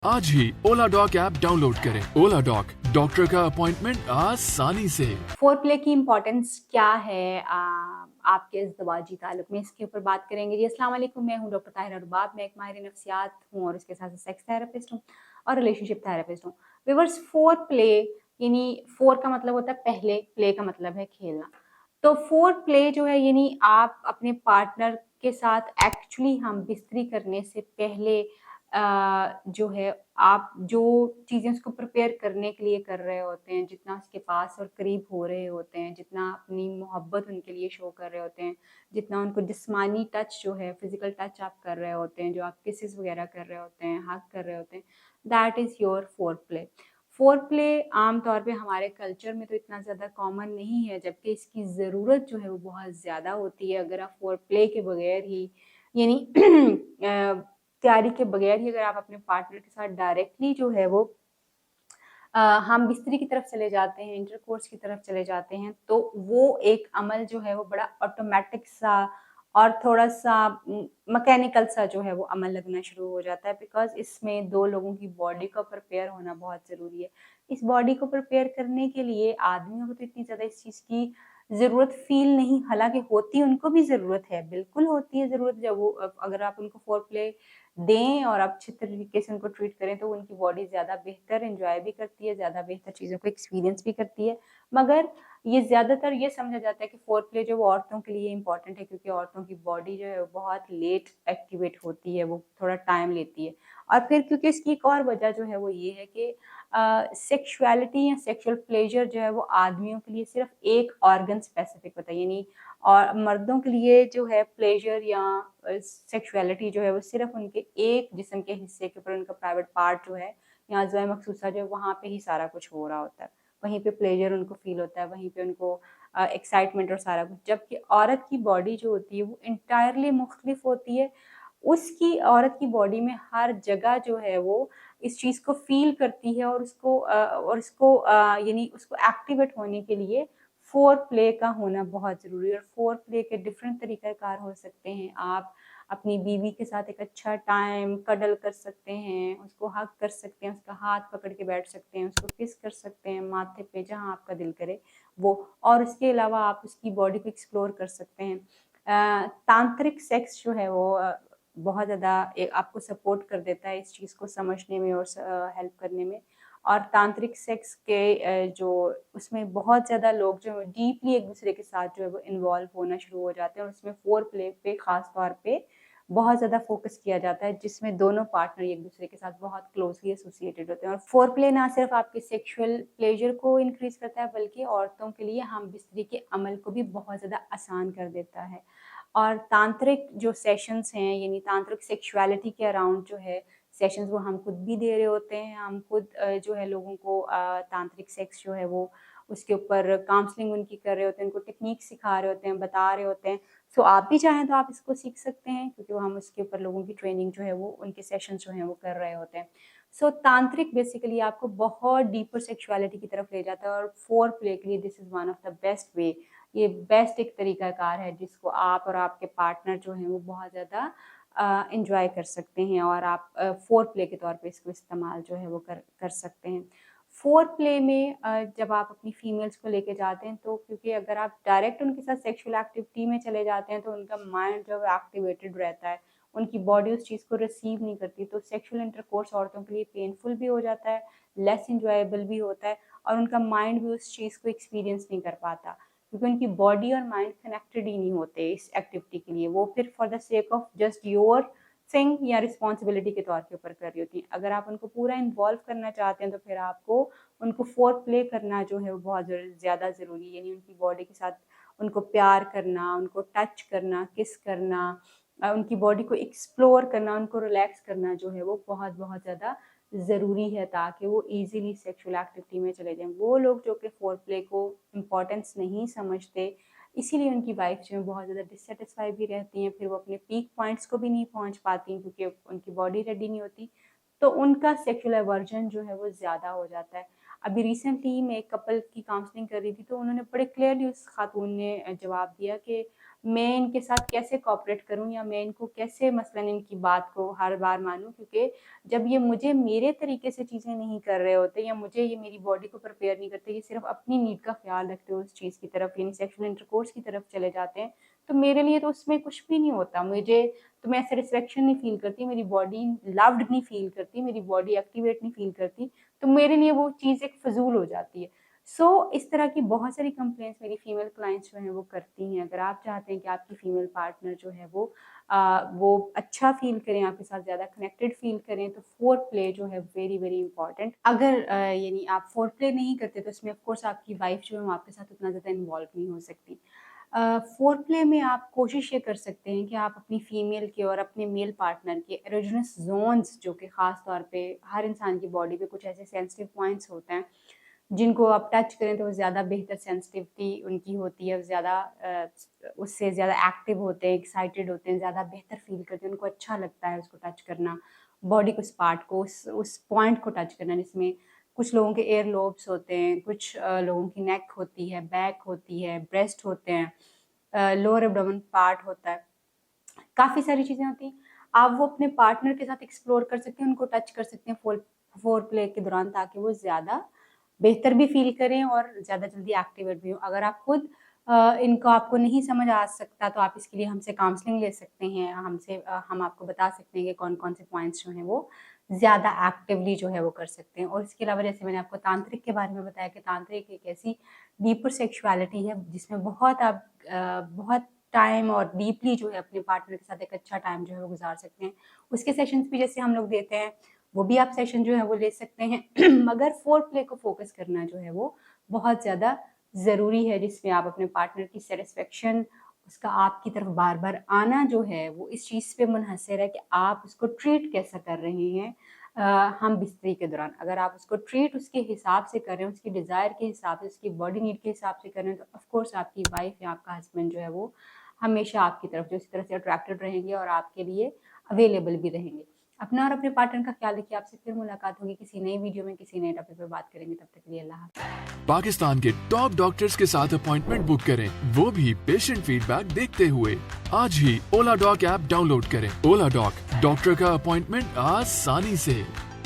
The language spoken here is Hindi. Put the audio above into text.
आज ही ओला डॉक ऐप डाउनलोड करें। ओला डॉक, डॉक्टर का अपॉइंटमेंट आसानी से। फोर प्ले की इम्पोर्टेंस क्या है आपके इज़्दिवाजी ताल्लुक में, इसके ऊपर बात करेंगे जी। अस्सलाम वालेकुम, मैं हूं डॉक्टर ताहिरा रुबाब। मैं एक माहिर नफ्सियात हूं और इसके साथ सेक्स थेरेपिस्ट हूं और रिलेशनशिप थेरेपिस्ट हूं। व्यूअर्स, फोर प्ले यानी फोर का मतलब होता है पहले, प्ले का मतलब है खेलना। तो फोर प्ले जो है यानी आप अपने पार्टनर के साथ एक्चुअली हम बिस्तरी करने से पहले जो है आप जो चीज़ें उसको प्रिपेयर करने के लिए कर रहे होते हैं, जितना उसके पास और करीब हो रहे होते हैं, जितना अपनी मोहब्बत उनके लिए शो कर रहे होते हैं, जितना उनको जिस्मानी टच जो है, फिज़िकल टच आप कर रहे होते हैं, जो आप किसेस वगैरह कर रहे होते हैं, हग कर रहे होते हैं, that is your four play. Four play आम तौर पे हमारे कल्चर में तो इतना ज़्यादा कॉमन नहीं है, जबकि इसकी ज़रूरत जो है वो बहुत ज़्यादा होती है। अगर आप फोर प्ले के बगैर ही यानी तैयारी के बगैर ही अगर आप अपने पार्टनर के साथ डायरेक्टली जो है वो हम बिस्तरी की तरफ चले जाते हैं, इंटरकोर्स की तरफ चले जाते हैं, तो वो एक अमल जो है वो बड़ा ऑटोमैटिक सा और थोड़ा-सा मैकेनिकल सा जो है वो अमल लगना शुरू हो जाता है, बिकॉज़ इसमें 2 लोगों की बॉडी का प्रिपेयर होना बहुत ज़रूरी है। इस बॉडी को प्रिपेयर करने के लिए आदमियों को तो इतनी ज़्यादा इस चीज़ की ज़रूरत फ़ील नहीं, हालाँकि होती उनको भी ज़रूरत है, बिल्कुल होती है ज़रूरत। जब वो अगर आप उनको फोर प्ले दें और आप अच्छे तरीके से उनको ट्रीट करें तो उनकी बॉडी ज़्यादा बेहतर एन्जॉय भी करती है, ज़्यादा बेहतर चीज़ों को एक्सपीरियंस भी करती है। मगर ये ज़्यादातर ये समझा जाता है कि फोर प्ले जो वो औरतों के लिए इम्पॉर्टेंट है, क्योंकि औरतों की बॉडी जो है वो बहुत लेट एक्टिवेट होती है, वो थोड़ा टाइम लेती है। और फिर क्योंकि इसकी एक और वजह जो है वो ये है कि सेक्सुअलिटी या सेक्सुअल प्लेज़र जो है वो आदमियों के लिए सिर्फ़ एक ऑर्गन स्पेसिफ़िक होता है, यानी और मर्दों के लिए जो है प्लेज़र या सेक्सुअलिटी जो है वो सिर्फ़ उनके एक जिस्म के हिस्से के ऊपर, उनका प्राइवेट पार्ट जो है या अज़्ज़ाए मख़सूसा जो है वहाँ पे ही सारा कुछ हो रहा होता है। वहीं पे प्लेज़र उनको फ़ील होता है, वहीं पे उनको एक्साइटमेंट और सारा कुछ। जबकि औरत की बॉडी जो होती है वो एंटायरली मुख़्तलिफ़ होती है। उसकी औरत की बॉडी में हर जगह जो है वो इस चीज़ को फ़ील करती है और उसको यानी उसको एक्टिवेट होने के लिए फोर प्ले का होना बहुत ज़रूरी है। और फोर प्ले के डिफरेंट तरीक़ाकार हो सकते हैं। आप अपनी बीवी के साथ एक अच्छा टाइम कडल कर सकते हैं, उसको हग कर सकते हैं, उसका हाथ पकड़ के बैठ सकते हैं, उसको किस कर सकते हैं माथे पे जहाँ आपका दिल करे वो। और उसके अलावा आप उसकी बॉडी को एक्सप्लोर कर सकते हैं। तांत्रिक सेक्स जो है वो बहुत ज़्यादा आपको सपोर्ट कर देता है इस चीज़ को समझने में और हेल्प करने में। और तांत्रिक सेक्स के जो उसमें बहुत ज़्यादा लोग जो है डीपली एक-दूसरे के साथ जो है वो इन्वॉल्व होना शुरू हो जाते हैं, और उसमें फोर प्ले पे ख़ास तौर पे बहुत ज़्यादा फ़ोकस किया जाता है, जिसमें दोनों पार्टनर एक-दूसरे के साथ बहुत क्लोज़ली एसोसिएटेड होते हैं। और फोर प्ले ना सिर्फ़ आपके सेक्सुअल प्लेज़र को इंक्रीज़ करता है, बल्कि औरतों के लिए हम बिस्तरी के अमल को भी बहुत ज़्यादा आसान कर देता है। और तांत्रिक जो सेशंस हैं, यानी तांत्रिक सेक्सुअलिटी के अराउंड जो है सेशंस, वो हम खुद भी दे रहे होते हैं। हम खुद जो है लोगों को तांत्रिक सेक्स जो है वो उसके ऊपर काउंसलिंग उनकी कर रहे होते हैं, उनको टेक्निक सिखा रहे होते हैं, बता रहे होते हैं। सो आप भी चाहें तो आप इसको सीख सकते हैं, क्योंकि वो हम उसके ऊपर लोगों की ट्रेनिंग जो है वो उनके सेशंस जो हैं वो कर रहे होते हैं। सो तांत्रिक बेसिकली आपको बहुत डीपर सेक्सुअलिटी की तरफ ले जाता है, और फोर प्ले के लिए this is one of the best way. ये बेस्ट एक तरीक़ाकार है जिसको आप और आपके पार्टनर जो हैं वो बहुत ज़्यादा एन्जॉय कर सकते हैं, और आप फोर प्ले के तौर पे इसको इस्तेमाल जो है वो कर कर सकते हैं। फोर प्ले में जब आप अपनी फीमेल्स को लेके जाते हैं, तो क्योंकि अगर आप डायरेक्ट उनके साथ सेक्सुअल एक्टिविटी में चले जाते हैं तो उनका माइंड जो है एक्टिवेटेड रहता है, उनकी बॉडी उस चीज़ को रिसीव नहीं करती, तो सेक्सुअल इंटरकोर्स औरतों के लिए पेनफुल भी हो जाता है, लेस एन्जॉयबल भी होता है, और उनका माइंड भी उस चीज़ को एक्सपीरियंस नहीं कर पाता, क्योंकि उनकी बॉडी और माइंड कनेक्टेड ही नहीं होते इस एक्टिविटी के लिए। वो फिर for the sake of just your thing या रिस्पॉन्सिबिलिटी के तौर के ऊपर कर रही होती हैं। अगर आप उनको पूरा इन्वॉल्व करना चाहते हैं तो फिर आपको उनको फोर प्ले करना जो है वो बहुत ज़्यादा ज़रूरी है, यानी उनकी बॉडी के साथ उनको प्यार करना, उनको टच करना, किस करना, उनकी बॉडी को एक्सप्लोर करना, उनको रिलैक्स करना जो है वो बहुत-बहुत ज़्यादा ज़रूरी है, ताकि वो ईज़िली सेक्सुअल एक्टिविटी में चले जाएँ। वो लोग जो कि फोर प्ले को इम्पोर्टेंस नहीं समझते, इसीलिए उनकी वाइफ़ जो है बहुत ज़्यादा डिससैटिस्फाई भी रहती हैं, फिर वो अपने पीक पॉइंट्स को भी नहीं पहुँच पाती, क्योंकि उनकी बॉडी रेडी नहीं होती, तो उनका सेक्सुअल एवर्जन जो है वो ज़्यादा हो जाता है। अभी रिसेंटली मैं एक कपल की काउंसलिंग कर रही थी, तो उन्होंने बड़े क्लियरली उस खातून ने जवाब दिया कि मैं इनके साथ कैसे कोऑपरेट करूँ या मैं इनको कैसे मसलन इनकी बात को हर बार मानूँ, क्योंकि जब ये मुझे मेरे तरीके से चीज़ें नहीं कर रहे होते या मुझे ये मेरी बॉडी को प्रिपेयर नहीं करते, ये सिर्फ़ अपनी नीड का ख़्याल रखते हो उस चीज़ की तरफ यानी सेक्सुअल इंटरकोर्स की तरफ चले जाते हैं, तो मेरे लिए तो उसमें कुछ भी नहीं होता। मुझे तो मैं सैटिस्फैक्शन नहीं फ़ील करती, मेरी बॉडी लव्ड नहीं फ़ील करती, मेरी बॉडी एक्टिवेट नहीं फ़ील करती, तो मेरे लिए वो चीज़ एक फ़िज़ूल हो जाती है। इस तरह की बहुत सारी कंप्लेंट्स मेरी फीमेल क्लाइंट्स जो हैं वो करती हैं। अगर आप चाहते हैं कि आपकी फीमेल पार्टनर जो है वो अच्छा फ़ील करें, आपके साथ ज़्यादा कनेक्टेड फ़ील करें, तो फ़ोरप्ले जो है वेरी, वेरी इंपॉर्टेंट। अगर यानी आप फ़ोरप्ले नहीं करते तो इसमें ऑफ़ कोर्स आपकी वाइफ़ जो है वो आपके साथ उतना ज़्यादा इन्वॉल्व नहीं हो सकती। फ़ोरप्ले में आप कोशिश ये कर सकते हैं कि आप अपनी फ़ीमेल के और अपने मेल पार्टनर के एरोजेनस ज़ोन्स, जो कि ख़ास तौर पे हर इंसान की बॉडी पे कुछ ऐसे सेंसिटिव पॉइंट्स होते हैं जिनको आप टच करें तो वो ज़्यादा बेहतर सेंसिटिविटी उनकी होती है, ज़्यादा उससे ज़्यादा एक्टिव होते हैं, एक्साइटेड होते हैं, ज़्यादा बेहतर फ़ील करते हैं, उनको अच्छा लगता है उसको टच करना, बॉडी को, उस पार्ट को, उस पॉइंट को टच करना, जिसमें कुछ लोगों के एयर लोब्स होते हैं, कुछ लोगों की नेक होती है, बैक होती है, ब्रेस्ट होते हैं, लोअर एब्डोमेन पार्ट होता है, काफ़ी सारी चीज़ें होती हैं। आप वो अपने पार्टनर के साथ एक्सप्लोर कर सकते हैं, उनको टच कर सकते हैं फ़ोर प्ले के दौरान, ताकि वो ज़्यादा बेहतर भी फ़ील करें और ज़्यादा जल्दी एक्टिवेट भी हों। अगर आप खुद इनको आपको नहीं समझ आ सकता तो आप इसके लिए हमसे काउंसलिंग ले सकते हैं। हम आपको बता सकते हैं कि कौन-कौन से पॉइंट्स जो हैं वो ज़्यादा एक्टिवली जो है वो कर सकते हैं। और इसके अलावा जैसे मैंने आपको तांत्रिक के बारे में बताया कि तांत्रिक एक ऐसी डीपर सेक्सुअलिटी है जिसमें बहुत टाइम और डीपली जो है अपने पार्टनर के साथ एक अच्छा टाइम जो है वो गुज़ार सकते हैं। उसके सेशंस भी जैसे हम लोग देते हैं, वो भी आप सेशन जो है वो ले सकते हैं। मगर फ़ोरप्ले को फ़ोकस करना जो है वो बहुत ज़्यादा ज़रूरी है, जिसमें आप अपने पार्टनर की सैटिस्फैक्शन, उसका आपकी तरफ बार-बार आना जो है वो इस चीज़ पे मुनहसर है कि आप उसको ट्रीट कैसा कर रहे हैं हम बिस्तरी के दौरान। अगर आप उसको ट्रीट उसके हिसाब से कर रहे हैं, उसकी डिज़ायर के हिसाब से, उसकी बॉडी नीड के हिसाब से कर रहे हैं, तो ऑफ़ कोर्स आपकी वाइफ़ या आपका हस्बैंड जो है वो हमेशा आपकी तरफ जो इसी तरह से अट्रैक्टेड रहेंगे और आपके लिए अवेलेबल भी रहेंगे। अपना और अपने पार्टनर का ख्याल रखिए। आपसे फिर मुलाकात होगी किसी नई वीडियो में, किसी नए टॉपिक पर बात करेंगे। तब तक के लिए अल्लाह हाफ़िज़। पाकिस्तान के टॉप डॉक्टर्स के साथ अपॉइंटमेंट बुक करें, वो भी पेशेंट फीडबैक देखते हुए। आज ही ओला डॉक ऐप डाउनलोड करें। ओला डॉक, डॉक्टर का अपॉइंटमेंट आसानी से।